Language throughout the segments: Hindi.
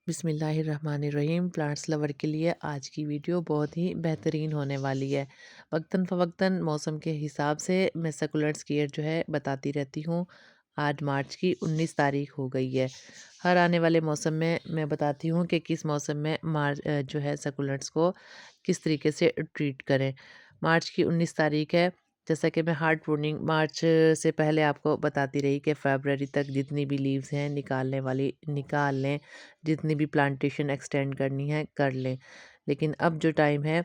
बिस्मिल्लाहिर्रहमानिर्रहीम। प्लांट्स लवर के लिए आज की वीडियो बहुत ही बेहतरीन होने वाली है। वक्तन फ़वक्तन मौसम के हिसाब से मैं सकुलेंट्स केयर जो है बताती रहती हूँ। आज मार्च की 19 तारीख हो गई है। हर आने वाले मौसम में मैं बताती हूँ कि किस मौसम में जो है सकुलेंट्स को किस तरीके से ट्रीट करें। मार्च की 19 तारीख है। जैसा कि मैं हार्ट वार्निंग मार्च से पहले आपको बताती रही कि फ़रवरी तक जितनी भी लीव्स हैं निकालने वाली निकाल लें, जितनी भी प्लांटेशन एक्सटेंड करनी है कर लें। लेकिन अब जो टाइम है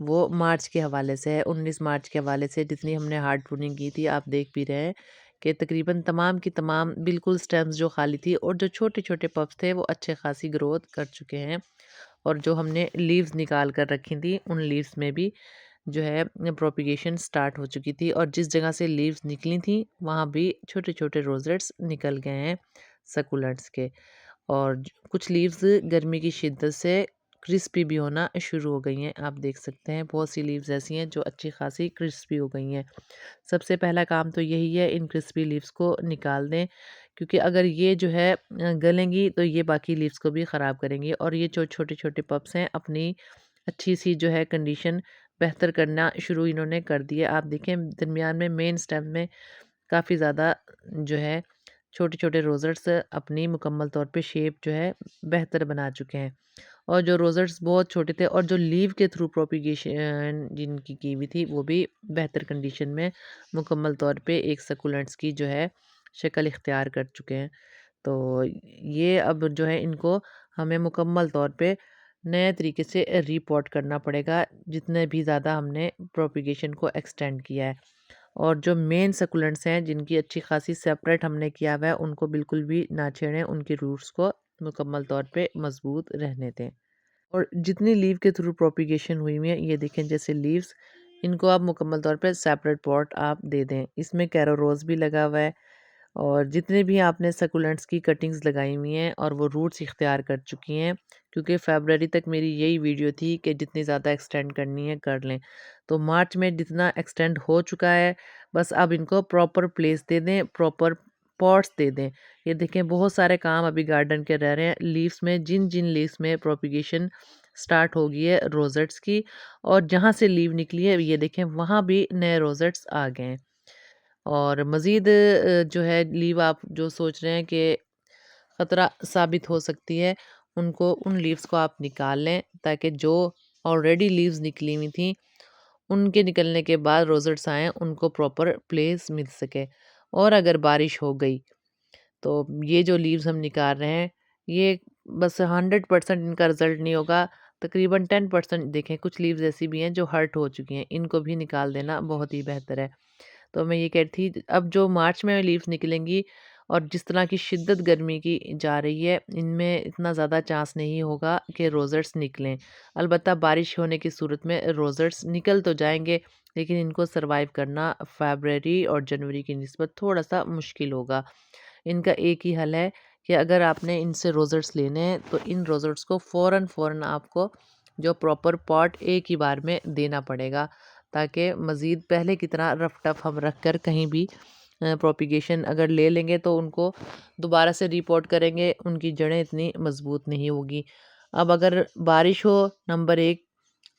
वो मार्च के हवाले से है, 19 मार्च के हवाले से जितनी हमने हार्ड प्रूनिंग की थी आप देख भी रहे हैं कि तकरीबन तमाम की तमाम बिल्कुल स्टेम्स जो खाली थी और जो छोटे-छोटे पप्स थे वो अच्छे खासी ग्रोथ कर चुके हैं। और जो हमने लीव्स निकाल कर रखी थी उन लीव्स में भी जो है प्रोपिगेशन स्टार्ट हो चुकी थी और जिस जगह से लीव्स निकली थी वहाँ भी छोटे-छोटे रोजेट्स निकल गए हैं सकुलेंट्स के। और कुछ लीव्स गर्मी की शिद्दत से क्रिस्पी भी होना शुरू हो गई हैं। आप देख सकते हैं बहुत सी लीव्स ऐसी हैं जो अच्छी खासी क्रिस्पी हो गई हैं। सबसे पहला काम तो यही है इन क्रिस्पी लीव्स को निकाल दें, क्योंकि अगर ये जो है गलेंगी तो ये बाकी लीव्स को भी ख़राब करेंगी और ये जो छोटे-छोटे पप्स हैं अपनी अच्छी सी जो है कंडीशन बेहतर करना शुरू इन्होंने कर दिया। आप देखें दरमियान में मेन स्टेम में काफ़ी ज़्यादा जो है छोटे-छोटे रोज़र्स अपनी मुकम्मल तौर पे शेप जो है बेहतर बना चुके हैं। और जो रोज़र्स बहुत छोटे थे और जो लीव के थ्रू प्रोपिगेशन जिनकी की हुई थी वो भी बेहतर कंडीशन में मुकम्मल तौर पे एक सकुलेंट्स की जो है शक्ल इख्तियार कर चुके हैं। तो ये अब जो है इनको हमें मुकम्मल तौर पे नए तरीके से रिपोर्ट करना पड़ेगा जितने भी ज़्यादा हमने प्रोपिगेशन को एक्सटेंड किया है। और जो मेन सकुलेंट्स हैं जिनकी अच्छी खासी सेपरेट हमने किया हुआ है उनको बिल्कुल भी ना छेड़ें, उनके रूट्स को मुकम्मल तौर पे मजबूत रहने दें। और जितनी लीव के थ्रू प्रोपिगेशन हुई हुई है ये देखें जैसे लीव्स इनको आप मुकम्मल तौर पे सेपरेट पॉट आप दे दें। इसमें कैरो रोज़ भी लगा हुआ है और जितने भी आपने सकुलेंट्स की कटिंग्स लगाई हुई हैं और वो रूट्स इख्तियार कर चुकी हैं, क्योंकि फ़रवरी तक मेरी यही वीडियो थी कि जितनी ज़्यादा एक्सटेंड करनी है कर लें। तो मार्च में जितना एक्सटेंड हो चुका है बस अब इनको प्रॉपर प्लेस दे दें, प्रॉपर पॉट्स दे दें। ये देखें बहुत सारे काम अभी गार्डन के रह रहे हैं। लीव्स में जिन जिन लीव्स में प्रोपिगेशन स्टार्ट हो गई है रोजेट्स की और जहाँ से लीव निकली है ये देखें वहाँ भी नए रोजेट्स आ गए हैं। और मज़ीद जो है लीव आप जो सोच रहे हैं कि ख़तरा साबित हो सकती है, उनको उन लीव्स को आप निकाल लें ताकि जो ऑलरेडी लीव्स निकली हुई थी, उनके निकलने के बाद रोज़ेट्स आएँ, उनको प्रॉपर प्लेस मिल सके। और अगर बारिश हो गई, तो ये जो लीव्स हम निकाल रहे हैं, ये बस 100% इनका रिज़ल्ट नहीं होगा, तकरीबन 10% देखें कुछ लीव्स ऐसी भी हैं जो हर्ट हो चुकी हैं, इनको भी निकाल देना बहुत ही बेहतर है। तो मैं ये कह रही थी अब जो मार्च में लीव्स निकलेंगी और जिस तरह की शिद्दत गर्मी की जा रही है इनमें इतना ज़्यादा चांस नहीं होगा कि रोज़र्स निकलें। अलबत्ता बारिश होने की सूरत में रोज़र्स निकल तो जाएंगे, लेकिन इनको सरवाइव करना फरवरी और जनवरी की निस्बत थोड़ा सा मुश्किल होगा। इनका एक ही हल है कि अगर आपने इनसे रोज़र्स लेने हैं तो इन रोज़र्स को फ़ौरन आपको जो प्रॉपर पॉट एक ही बार में देना पड़ेगा, ताकि मज़ीद पहले की तरह रफ टफ हम रख कर कहीं भी प्रोपिगेशन अगर ले लेंगे तो उनको दोबारा से रिपोर्ट करेंगे, उनकी जड़ें इतनी मज़बूत नहीं होगी। अब अगर बारिश हो नंबर 1,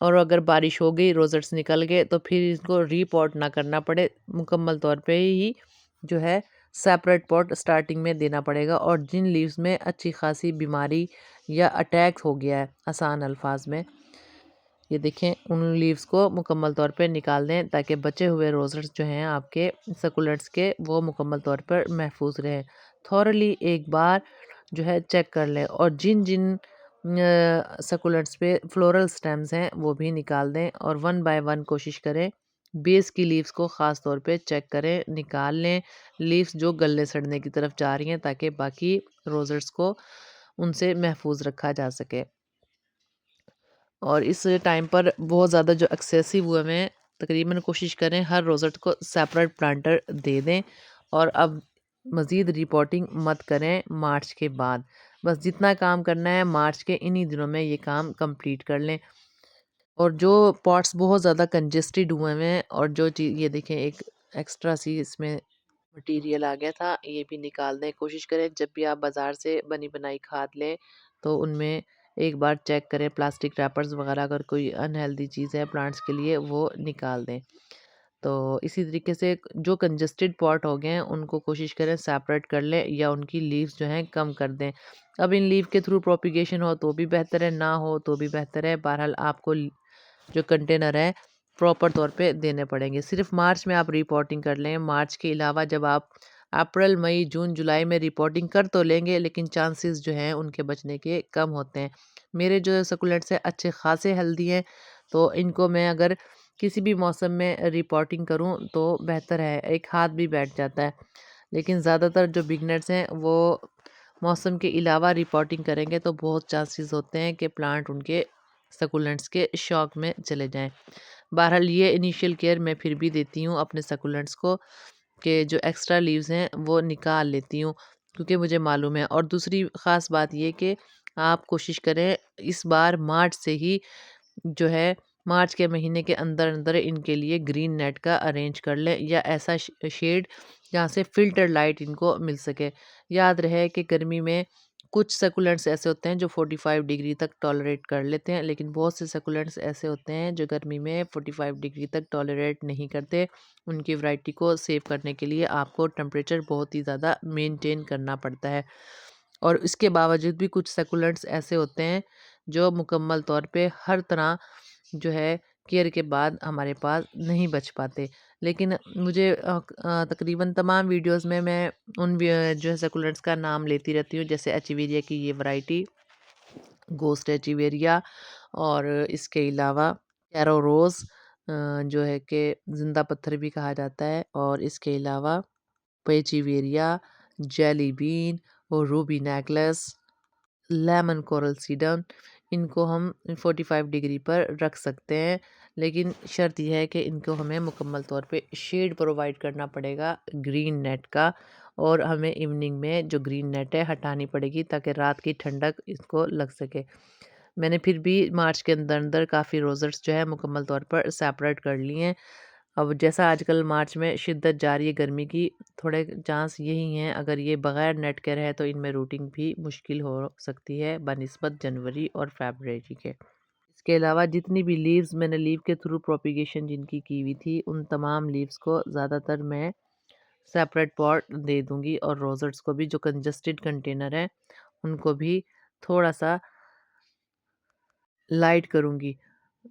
और अगर बारिश हो गई रोज़र्स निकल गए तो फिर इसको रीपॉट ना करना पड़े, मुकम्मल तौर पे ही जो है सेपरेट पॉट स्टार्टिंग में देना पड़ेगा। और जिन लीव्स में अच्छी खासी बीमारी या अटैक हो गया है आसान अल्फाज में, ये देखें उन लीव्स को मुकम्मल तौर पे निकाल दें ताकि बचे हुए रोज़र्स जो हैं आपके सकुलेंट्स के वो मुकम्मल तौर पर महफूज रहें। थॉरली एक बार जो है चेक कर लें और जिन जिन सकुलेंट्स पे फ्लोरल स्टेम्स हैं वो भी निकाल दें और वन बाय वन कोशिश करें बेस की लीव्स को ख़ास तौर पे चेक करें, निकाल लें लीव्स जो गलने सड़ने की तरफ जा रही हैं ताकि बाकी रोज़र्स को उनसे महफूज रखा जा सके। और इस टाइम पर बहुत ज़्यादा जो एक्सेसिव हुए हुए हैं, तकरीबन कोशिश करें हर रोज़ेट को सेपरेट प्लांटर दे दें और अब मज़ीद रिपोर्टिंग मत करें मार्च के बाद। बस जितना काम करना है मार्च के इन्हीं दिनों में ये काम कंप्लीट कर लें। और जो पॉट्स बहुत ज़्यादा कंजेस्टेड हुए हुए हैं और जो चीज़ ये देखें एक एक्स्ट्रा सी इसमें मटीरियल आ गया था, ये भी निकाल दें। कोशिश करें जब भी आप बाज़ार से बनी बनाई खाद लें तो उनमें एक बार चेक करें, प्लास्टिक रैपर्स वगैरह अगर कोई अनहेल्दी चीज़ है प्लांट्स के लिए वो निकाल दें। तो इसी तरीके से जो कंजस्टेड पॉट हो गए हैं उनको कोशिश करें सेपरेट कर लें या उनकी लीव्स जो हैं कम कर दें। अब इन लीव के थ्रू प्रोपिगेशन हो तो भी बेहतर है, ना हो तो भी बेहतर है। बहरहाल आपको जो कंटेनर है प्रॉपर तौर पे देने पड़ेंगे। सिर्फ मार्च में आप रिपोर्टिंग कर लें। मार्च के अलावा जब आप अप्रैल, मई, जून, जुलाई में रिपोर्टिंग कर तो लेंगे, लेकिन चांसेस जो हैं उनके बचने के कम होते हैं। मेरे जो सकुलेंट्स हैं अच्छे खासे हेल्दी हैं, तो इनको मैं अगर किसी भी मौसम में रिपोर्टिंग करूं तो बेहतर है, एक हाथ भी बैठ जाता है। लेकिन ज़्यादातर जो बिगनर्स हैं वो मौसम के अलावा रिपोर्टिंग करेंगे तो बहुत चांसेस होते हैं कि प्लांट उनके सकुलेंट्स के शौक में चले जाएं। बहरहाल ये इनिशियल केयर मैं फिर भी देती हूँ अपने सकुलेंट्स को कि जो एक्स्ट्रा लीव्स हैं वो निकाल लेती हूँ, क्योंकि मुझे मालूम है। और दूसरी ख़ास बात ये कि आप कोशिश करें इस बार मार्च से ही जो है मार्च के महीने के अंदर अंदर इनके लिए ग्रीन नेट का अरेंज कर लें या ऐसा शेड जहाँ से फ़िल्टर लाइट इनको मिल सके। याद रहे कि गर्मी में कुछ सकुलेंट्स ऐसे होते हैं जो 45 डिग्री तक टॉलरेट कर लेते हैं, लेकिन बहुत से सकुलेंट्स ऐसे होते हैं जो गर्मी में 45 डिग्री तक टॉलरेट नहीं करते। उनकी वैरायटी को सेव करने के लिए आपको टेम्परेचर बहुत ही ज़्यादा मेंटेन करना पड़ता है। और इसके बावजूद भी कुछ सकुलेंट्स ऐसे होते हैं जो मुकम्मल तौर पे हर तरह जो है केयर के बाद हमारे पास नहीं बच पाते। लेकिन मुझे तकरीबन तमाम वीडियोस में मैं जो है सकुलेंट्स का नाम लेती रहती हूँ, जैसे एचीवेरिया की ये वैरायटी, गोस्ट एचीवेरिया, और इसके अलावा कैरो रोज़ जो है कि जिंदा पत्थर भी कहा जाता है, और इसके अलावा पेचीवेरिया, जेली बीन और रूबी नेकलेस, लेमन कोरल सीडम, इनको हम 45 डिग्री पर रख सकते हैं। लेकिन शर्त यह है कि इनको हमें मुकम्मल तौर पे शेड प्रोवाइड करना पड़ेगा ग्रीन नेट का, और हमें इवनिंग में जो ग्रीन नेट है हटानी पड़ेगी ताकि रात की ठंडक इसको लग सके। मैंने फिर भी मार्च के अंदर अंदर काफ़ी रोज़र्स जो है मुकम्मल तौर पर सेपरेट कर लिए हैं। अब जैसा आजकल मार्च में शिद्दत जारी है गर्मी की, थोड़े चांस यही हैं अगर ये बगैर नेट के रहे तो इनमें रूटिंग भी मुश्किल हो सकती है बनिस्बत जनवरी और फरवरी के। इसके अलावा जितनी भी लीव्स मैंने लीव के थ्रू प्रोपिगेशन जिनकी की हुई थी उन तमाम लीव्स को ज़्यादातर मैं सेपरेट पॉट दे दूंगी, और रोज़र्स को भी जो कंजस्टेड कंटेनर है उनको भी थोड़ा सा लाइट करूंगी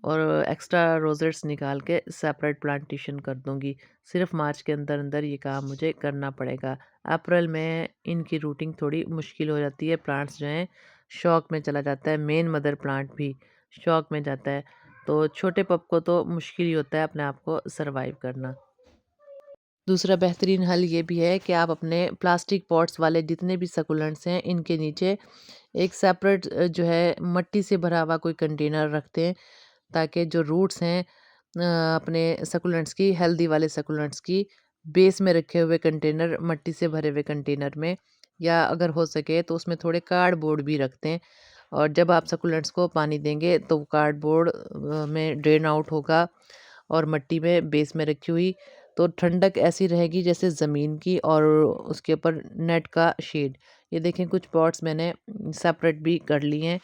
और एक्स्ट्रा रोज़र्स निकाल के सेपरेट प्लांटेशन कर दूंगी। सिर्फ मार्च के अंदर अंदर ये काम मुझे करना पड़ेगा। अप्रैल में इनकी रूटिंग थोड़ी मुश्किल हो जाती है, प्लांट्स जो हैं शौक में चला जाता है, मेन मदर प्लांट भी शौक में जाता है, तो छोटे पप को तो मुश्किल ही होता है अपने आप को सरवाइव करना। दूसरा बेहतरीन हल ये भी है कि आप अपने प्लास्टिक पॉट्स वाले जितने भी सकुलेंट्स हैं इनके नीचे एक सेपरेट जो है मिट्टी से भरा हुआ कोई कंटेनर रखते हैं, ताकि जो रूट्स हैं अपने सकुलेंट्स की, हेल्दी वाले सकुलेंट्स की, बेस में रखे हुए कंटेनर, मिट्टी से भरे हुए कंटेनर में, या अगर हो सके तो उसमें थोड़े कार्डबोर्ड भी रखते हैं। और जब आप सकुलेंट्स को पानी देंगे तो कार्डबोर्ड में ड्रेन आउट होगा और मिट्टी में बेस में रखी हुई तो ठंडक ऐसी रहेगी जैसे ज़मीन की, और उसके ऊपर नेट का शेड। ये देखें कुछ पॉट्स मैंने सेपरेट भी कर लिए हैं,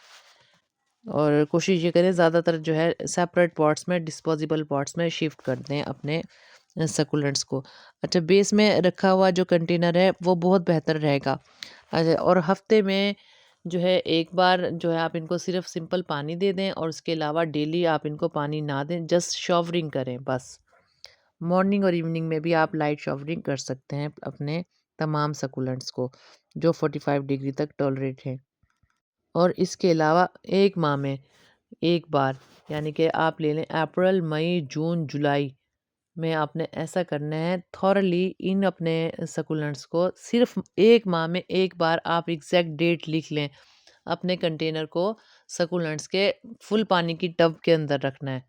और कोशिश ये करें ज़्यादातर जो है सेपरेट पॉट्स में, डिस्पोजेबल पॉट्स में शिफ्ट कर दें अपने सकुलेंट्स को। अच्छा, बेस में रखा हुआ जो कंटेनर है वो बहुत बेहतर रहेगा। अच्छा, और हफ्ते में जो है एक बार जो है आप इनको सिर्फ सिंपल पानी दे दें, और उसके अलावा डेली आप इनको पानी ना दें, जस्ट शॉवरिंग करें बस। मॉर्निंग और इवनिंग में भी आप लाइट शॉवरिंग कर सकते हैं अपने तमाम सकुलेंट्स को जो 45 डिग्री तक टॉलरेट हैं। और इसके अलावा एक माह में एक बार, यानी कि आप ले लें अप्रैल, मई, जून, जुलाई में आपने ऐसा करना है थॉरली इन अपने सकुलेंट्स को। सिर्फ एक माह में एक बार आप एग्जैक्ट डेट लिख लें, अपने कंटेनर को सकुलेंट्स के फुल पानी की टब के अंदर रखना है,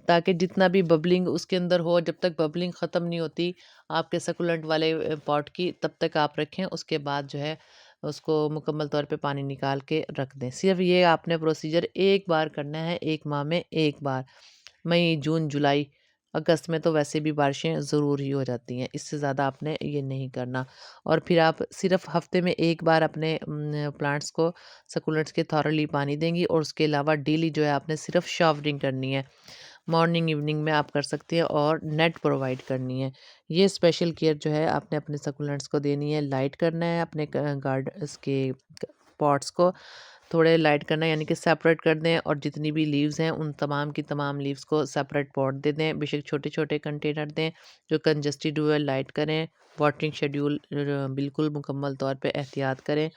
ताकि जितना भी बबलिंग उसके अंदर हो, जब तक बबलिंग ख़त्म नहीं होती आपके सकुलेंट वाले पॉट की, तब तक आप रखें। उसके बाद जो है उसको मुकम्मल तौर पे पानी निकाल के रख दें। सिर्फ ये आपने प्रोसीजर एक बार करना है, एक माह में एक बार, मई, जून, जुलाई। अगस्त में तो वैसे भी बारिशें ज़रूर ही हो जाती हैं, इससे ज़्यादा आपने ये नहीं करना। और फिर आप सिर्फ़ हफ़्ते में 1 बार अपने प्लांट्स को सकुलेंट्स के थॉरली पानी देंगी और उसके अलावा डेली जो है आपने सिर्फ़ शावरिंग करनी है। मॉर्निंग इवनिंग में आप कर सकते हैं और नेट प्रोवाइड करनी है। ये स्पेशल केयर जो है आपने अपने सकुलेंट्स को देनी है, लाइट करना है अपने इसके पॉट्स को थोड़े लाइट करना है, यानी कि सेपरेट कर दें और जितनी भी लीव्स हैं उन तमाम की तमाम लीव्स को सेपरेट पॉट दे दें। बेशक छोटे-छोटे कंटेनर दें जो कंजस्टेड हुए, लाइट करें। वाटरिंग शेड्यूल बिल्कुल मुकम्मल तौर पे एहतियात करें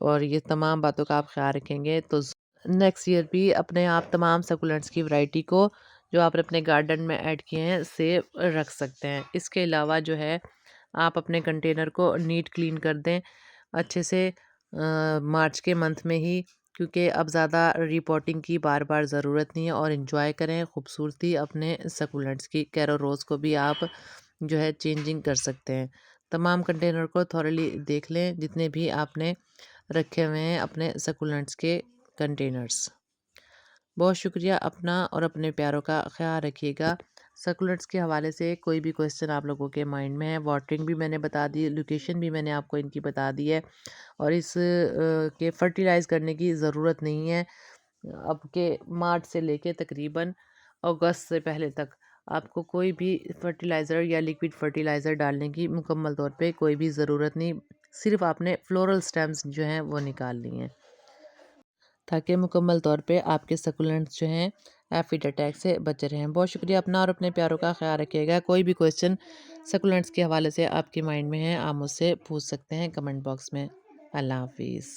और ये तमाम बातों का आप ख़्याल रखेंगे तो नेक्स्ट ईयर भी अपने आप तमाम सकुलेंट्स की वैरायटी को जो आपने अपने गार्डन में ऐड किए हैं सेव रख सकते हैं। इसके अलावा जो है आप अपने कंटेनर को नीट क्लीन कर दें अच्छे से मार्च के मंथ में ही, क्योंकि अब ज़्यादा रिपोर्टिंग की बार बार ज़रूरत नहीं है और इन्जॉय करें खूबसूरती अपने सकुलेंट्स की। कैरो रोज़ को भी आप जो है चेंजिंग कर सकते हैं। तमाम कंटेनर को थॉरली देख लें जितने भी आपने रखे हुए हैं अपने सकुलेंट्स के कंटेनर्स। बहुत शुक्रिया। अपना और अपने प्यारों का ख्याल रखिएगा। सर्कुलेट्स के हवाले से कोई भी क्वेश्चन आप लोगों के माइंड में है, वाटरिंग भी मैंने बता दी, लोकेशन भी मैंने आपको इनकी बता दी है और इस के फर्टिलाइज़ करने की ज़रूरत नहीं है। अब के मार्च से लेके तकरीबन अगस्त से पहले तक आपको कोई भी फर्टिलाइज़र या लिक्विड फर्टिलाइज़र डालने की मुकम्मल तौर पे कोई भी ज़रूरत नहीं। सिर्फ़ आपने फ्लोरल स्टेम्स जो हैं वो निकालनी है, ताकि मुकम्मल तौर पे आपके सकुलेंट्स जो हैं एफिड अटैक से बचे रहें। बहुत शुक्रिया। अपना और अपने प्यारों का ख्याल रखिएगा। कोई भी क्वेश्चन सकुलेंट्स के हवाले से आपके माइंड में है, आप मुझसे पूछ सकते हैं कमेंट बॉक्स में। अल्लाह हाफ़िज़।